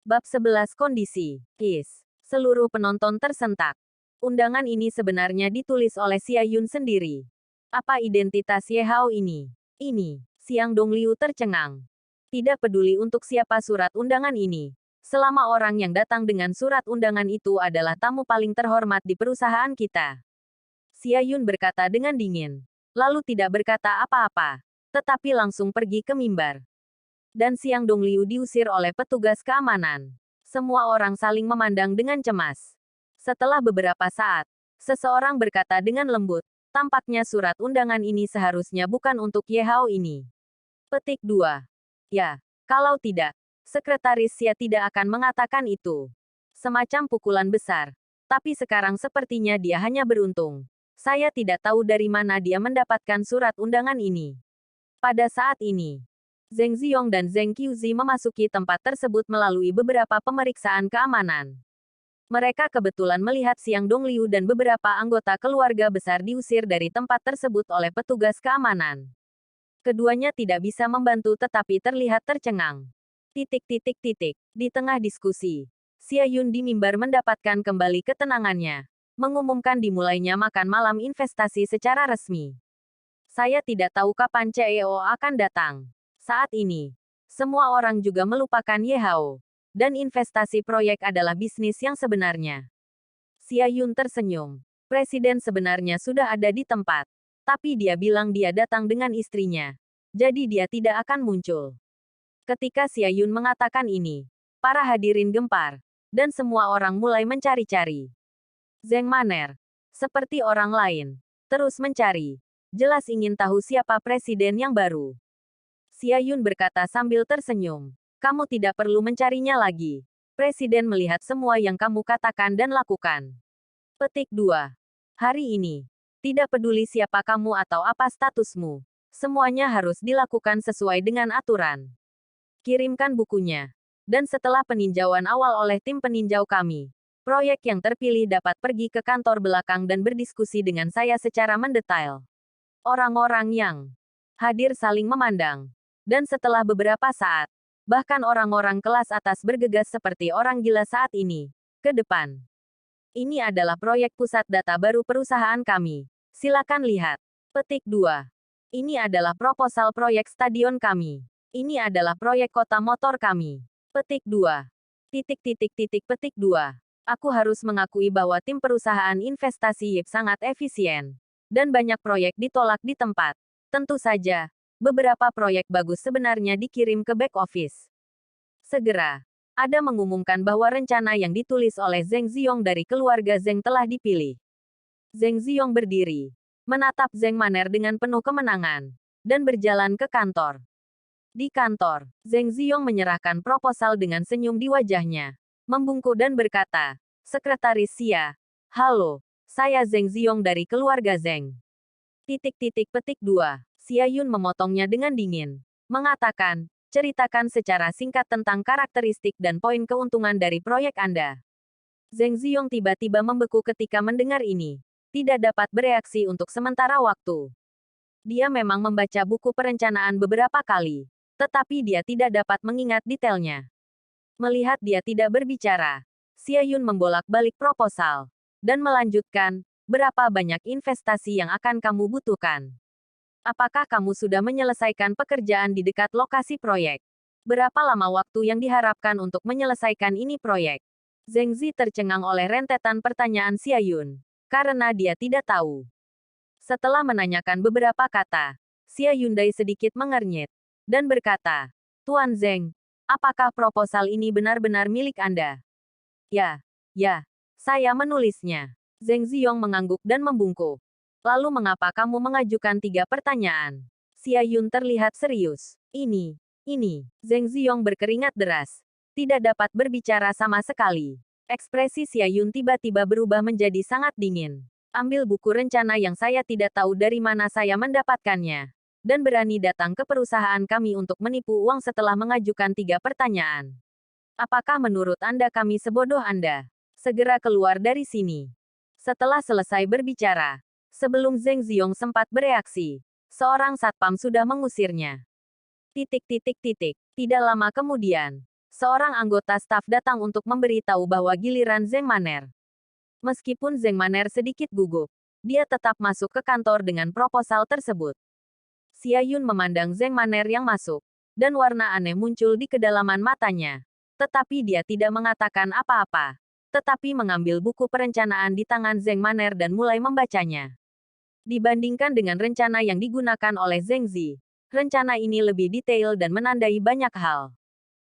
Bab 11 Kondisi. Seluruh penonton tersentak. Undangan ini sebenarnya ditulis oleh Xia Yun sendiri. Apa identitas Ye Hao ini? Ini. Siang Dongliu tercengang. Tidak peduli untuk siapa surat undangan ini. Selama orang yang datang dengan surat undangan itu adalah tamu paling terhormat di perusahaan kita. Xia Yun berkata dengan dingin. Lalu tidak berkata apa-apa. Tetapi langsung pergi ke mimbar. Dan Siang Dongliu diusir oleh petugas keamanan. Semua orang saling memandang dengan cemas. Setelah beberapa saat, seseorang berkata dengan lembut, tampaknya surat undangan ini seharusnya bukan untuk Ye Hao ini. Petik 2. Ya, kalau tidak, Sekretaris Xia tidak akan mengatakan itu. Semacam pukulan besar. Tapi sekarang sepertinya dia hanya beruntung. Saya tidak tahu dari mana dia mendapatkan surat undangan ini. Pada saat ini, Zheng Ziyong dan Zheng Qiuzi memasuki tempat tersebut melalui beberapa pemeriksaan keamanan. Mereka kebetulan melihat Siang Dongliu dan beberapa anggota keluarga besar diusir dari tempat tersebut oleh petugas keamanan. Keduanya tidak bisa membantu tetapi terlihat tercengang. Di tengah diskusi, Xia Yun di mimbar mendapatkan kembali ketenangannya. Mengumumkan dimulainya makan malam investasi secara resmi. Saya tidak tahu kapan CEO akan datang. Saat ini, semua orang juga melupakan Ye Hao. Dan investasi proyek adalah bisnis yang sebenarnya. Xia Yun tersenyum. Presiden sebenarnya sudah ada di tempat. Tapi dia bilang dia datang dengan istrinya. Jadi dia tidak akan muncul. Ketika Xia Yun mengatakan ini, para hadirin gempar. Dan semua orang mulai mencari-cari. Zheng Maner, seperti orang lain, terus mencari. Jelas ingin tahu siapa presiden yang baru. Xia Yun berkata sambil tersenyum. Kamu tidak perlu mencarinya lagi. Presiden melihat semua yang kamu katakan dan lakukan. Petik 2. Hari ini, tidak peduli siapa kamu atau apa statusmu. Semuanya harus dilakukan sesuai dengan aturan. Kirimkan bukunya. Dan setelah peninjauan awal oleh tim peninjau kami, proyek yang terpilih dapat pergi ke kantor belakang dan berdiskusi dengan saya secara mendetail. Orang-orang yang hadir saling memandang. Dan setelah beberapa saat, bahkan orang-orang kelas atas bergegas seperti orang gila saat ini. Ke depan. Ini adalah proyek pusat data baru perusahaan kami. Silakan lihat. Petik 2. Ini adalah proposal proyek stadion kami. Ini adalah proyek kota motor kami. Petik 2. Petik 2. Aku harus mengakui bahwa tim perusahaan investasi YIP sangat efisien. Dan banyak proyek ditolak di tempat. Tentu saja, beberapa proyek bagus sebenarnya dikirim ke back office. Segera, ada mengumumkan bahwa rencana yang ditulis oleh Zheng Ziyong dari keluarga Zheng telah dipilih. Zheng Ziyong berdiri, menatap Zheng Maner dengan penuh kemenangan, dan berjalan ke kantor. Di kantor, Zheng Ziyong menyerahkan proposal dengan senyum di wajahnya, membungkuk dan berkata, Sekretaris Xia, halo, saya Zheng Ziyong dari keluarga Zheng. Petik 2. Xia Yun memotongnya dengan dingin. Mengatakan, ceritakan secara singkat tentang karakteristik dan poin keuntungan dari proyek Anda. Zheng Ziyong tiba-tiba membeku ketika mendengar ini. Tidak dapat bereaksi untuk sementara waktu. Dia memang membaca buku perencanaan beberapa kali. Tetapi dia tidak dapat mengingat detailnya. Melihat dia tidak berbicara, Xia Yun membolak-balik proposal. Dan melanjutkan, berapa banyak investasi yang akan kamu butuhkan? Apakah kamu sudah menyelesaikan pekerjaan di dekat lokasi proyek? Berapa lama waktu yang diharapkan untuk menyelesaikan ini proyek? Zheng Zi tercengang oleh rentetan pertanyaan Xia Yun. Karena dia tidak tahu. Setelah menanyakan beberapa kata, Xia Yundai sedikit mengernyit. Dan berkata, Tuan Zheng, apakah proposal ini benar-benar milik Anda? Ya, saya menulisnya. Zheng Ziyong mengangguk dan membungkuk. Lalu mengapa kamu mengajukan 3 pertanyaan? Xia Yun terlihat serius. Ini. Zheng Ziyong berkeringat deras. Tidak dapat berbicara sama sekali. Ekspresi Xia Yun tiba-tiba berubah menjadi sangat dingin. Ambil buku rencana yang saya tidak tahu dari mana saya mendapatkannya. Dan berani datang ke perusahaan kami untuk menipu uang setelah mengajukan 3 pertanyaan. Apakah menurut Anda kami sebodoh Anda? Segera keluar dari sini. Setelah selesai berbicara, sebelum Zheng Ziyong sempat bereaksi, seorang satpam sudah mengusirnya. Tidak lama kemudian, seorang anggota staf datang untuk memberi tahu bahwa giliran Zheng Man'er. Meskipun Zheng Man'er sedikit gugup, dia tetap masuk ke kantor dengan proposal tersebut. Xia Yun memandang Zheng Man'er yang masuk, dan warna aneh muncul di kedalaman matanya. Tetapi dia tidak mengatakan apa-apa. Tetapi mengambil buku perencanaan di tangan Zheng Man'er dan mulai membacanya. Dibandingkan dengan rencana yang digunakan oleh Zheng Zi, rencana ini lebih detail dan menandai banyak hal.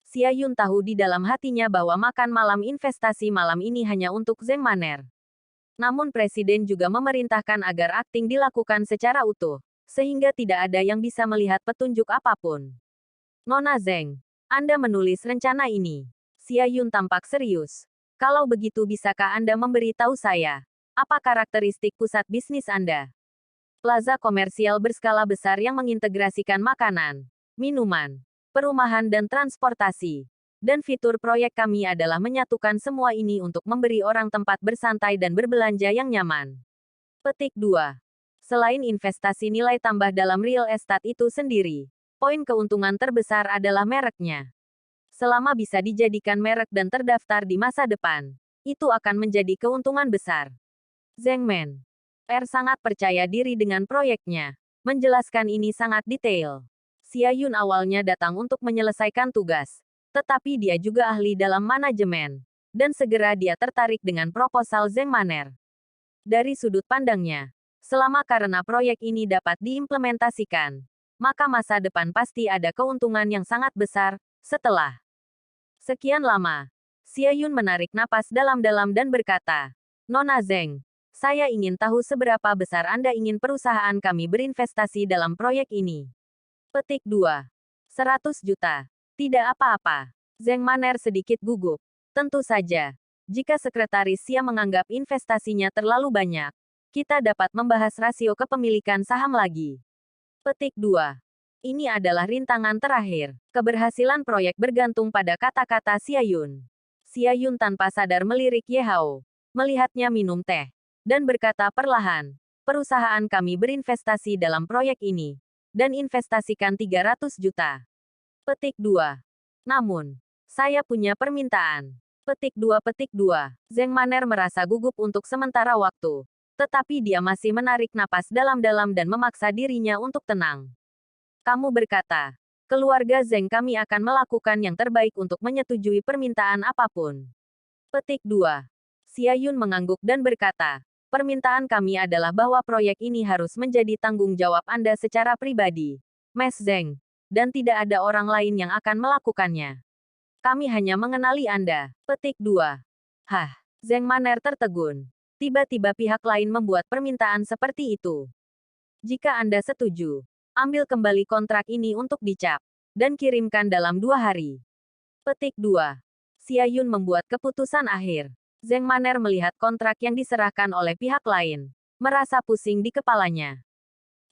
Xia Yun tahu di dalam hatinya bahwa makan malam investasi malam ini hanya untuk Zheng Man'er. Namun Presiden juga memerintahkan agar akting dilakukan secara utuh, sehingga tidak ada yang bisa melihat petunjuk apapun. Nona Zheng, Anda menulis rencana ini. Xia Yun tampak serius. Kalau begitu bisakah Anda memberi tahu saya, apa karakteristik pusat bisnis Anda? Plaza komersial berskala besar yang mengintegrasikan makanan, minuman, perumahan dan transportasi. Dan fitur proyek kami adalah menyatukan semua ini untuk memberi orang tempat bersantai dan berbelanja yang nyaman. Petik 2. Selain investasi nilai tambah dalam real estate itu sendiri, poin keuntungan terbesar adalah mereknya. Selama bisa dijadikan merek dan terdaftar di masa depan, itu akan menjadi keuntungan besar. Zheng Man'er sangat percaya diri dengan proyeknya. Menjelaskan ini sangat detail. Xia Yun awalnya datang untuk menyelesaikan tugas, tetapi dia juga ahli dalam manajemen, dan segera dia tertarik dengan proposal Zheng Man'er. Dari sudut pandangnya, selama karena proyek ini dapat diimplementasikan, maka masa depan pasti ada keuntungan yang sangat besar. Setelah sekian lama, Xia Yun menarik napas dalam-dalam dan berkata, Nona Zheng, saya ingin tahu seberapa besar Anda ingin perusahaan kami berinvestasi dalam proyek ini. Petik 2. 100 juta. Tidak apa-apa. Zheng Man'er sedikit gugup. Tentu saja, jika Sekretaris Xia menganggap investasinya terlalu banyak, kita dapat membahas rasio kepemilikan saham lagi. Petik 2. Ini adalah rintangan terakhir. Keberhasilan proyek bergantung pada kata-kata Xia Yun. Xia Yun tanpa sadar melirik Ye Hao, melihatnya minum teh, dan berkata perlahan, perusahaan kami berinvestasi dalam proyek ini, dan investasikan 300 juta. Petik 2. Namun, saya punya permintaan. Petik 2. Zheng Man'er merasa gugup untuk sementara waktu, tetapi dia masih menarik napas dalam-dalam dan memaksa dirinya untuk tenang. Kamu berkata, keluarga Zheng kami akan melakukan yang terbaik untuk menyetujui permintaan apapun. Petik 2. Xia Yun mengangguk dan berkata, permintaan kami adalah bahwa proyek ini harus menjadi tanggung jawab Anda secara pribadi, Mas Zheng, dan tidak ada orang lain yang akan melakukannya. Kami hanya mengenali Anda. Petik 2. Hah, Zheng Man'er tertegun. Tiba-tiba pihak lain membuat permintaan seperti itu. Jika Anda setuju, ambil kembali kontrak ini untuk dicap, dan kirimkan dalam 2 hari. Petik 2. Xia Yun membuat keputusan akhir. Zheng Man'er melihat kontrak yang diserahkan oleh pihak lain, merasa pusing di kepalanya.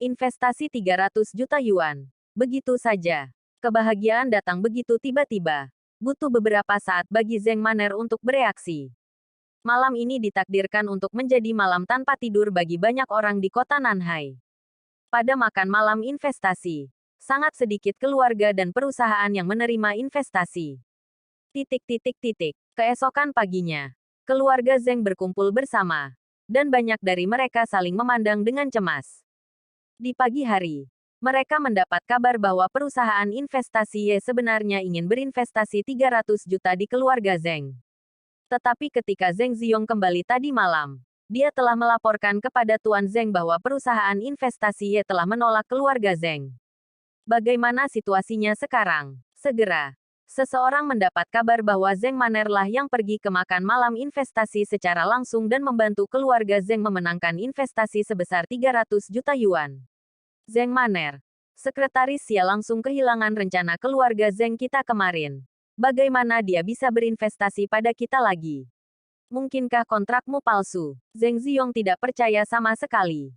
Investasi 300 juta yuan. Begitu saja. Kebahagiaan datang begitu tiba-tiba. Butuh beberapa saat bagi Zheng Man'er untuk bereaksi. Malam ini ditakdirkan untuk menjadi malam tanpa tidur bagi banyak orang di kota Nanhai. Pada makan malam investasi, sangat sedikit keluarga dan perusahaan yang menerima investasi. Keesokan paginya, keluarga Zheng berkumpul bersama, dan banyak dari mereka saling memandang dengan cemas. Di pagi hari, mereka mendapat kabar bahwa perusahaan investasi Ye sebenarnya ingin berinvestasi 300 juta di keluarga Zheng. Tetapi ketika Zheng Ziyong kembali tadi malam, dia telah melaporkan kepada Tuan Zheng bahwa perusahaan investasi Ye telah menolak keluarga Zheng. Bagaimana situasinya sekarang? Segera, seseorang mendapat kabar bahwa Zheng Man'er lah yang pergi ke makan malam investasi secara langsung dan membantu keluarga Zheng memenangkan investasi sebesar 300 juta yuan. Zheng Man'er, Sekretaris Xia langsung kehilangan rencana keluarga Zheng kita kemarin. Bagaimana dia bisa berinvestasi pada kita lagi? Mungkinkah kontrakmu palsu? Zheng Ziyong tidak percaya sama sekali.